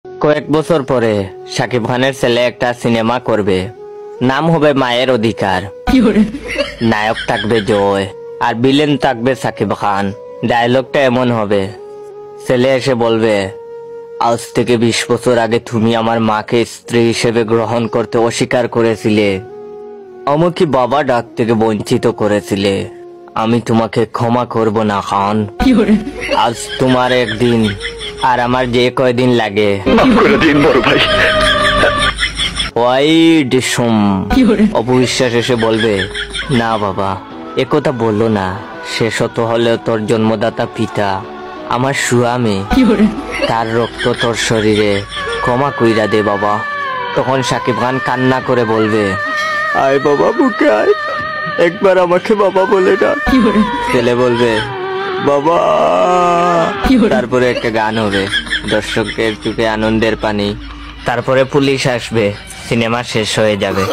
কয়েক বছর পরে শাকিব খানের ছেলে একটা সিনেমা করবে, নাম হবে মায়ের অধিকার। নায়ক থাকবে জয় আর ভিলেন থাকবে শাকিব খান। ডায়লগটা এমন হবে, ছেলে এসে বলবে, আজ থেকে 20 বছর আগে তুমি আমার মাকে স্ত্রী হিসেবে গ্রহণ করতে অস্বীকার করেছিলে, আমাকে বাবা ডাক থেকে বঞ্চিত করেছিলে, আমি তোমাকে ক্ষমা করব না খান। আজ তোমার একদিন আর আমার যে কয়দিন লাগে ওই ডিসুম। অপবিশ্বাস এসে বলবে, না বাবা একথা বললো না, শেষ তো হলেও তোর জন্মদাতা পিতা আমার স্বামী, তার রক্ত তোর শরীরে, ক্ষমা কইরা দে বাবা। তখন শাকিব খান কান্না করে বলবে, আয় বাবা বুকে আয়, একবার আমাকে বাবা বলে না। ছেলে বলবে, বাবা। তারপরে একটা গান হবে, দর্শকের চোখে আনন্দের পানি। তারপরে পুলিশ আসবে, সিনেমা শেষ হয়ে যাবে।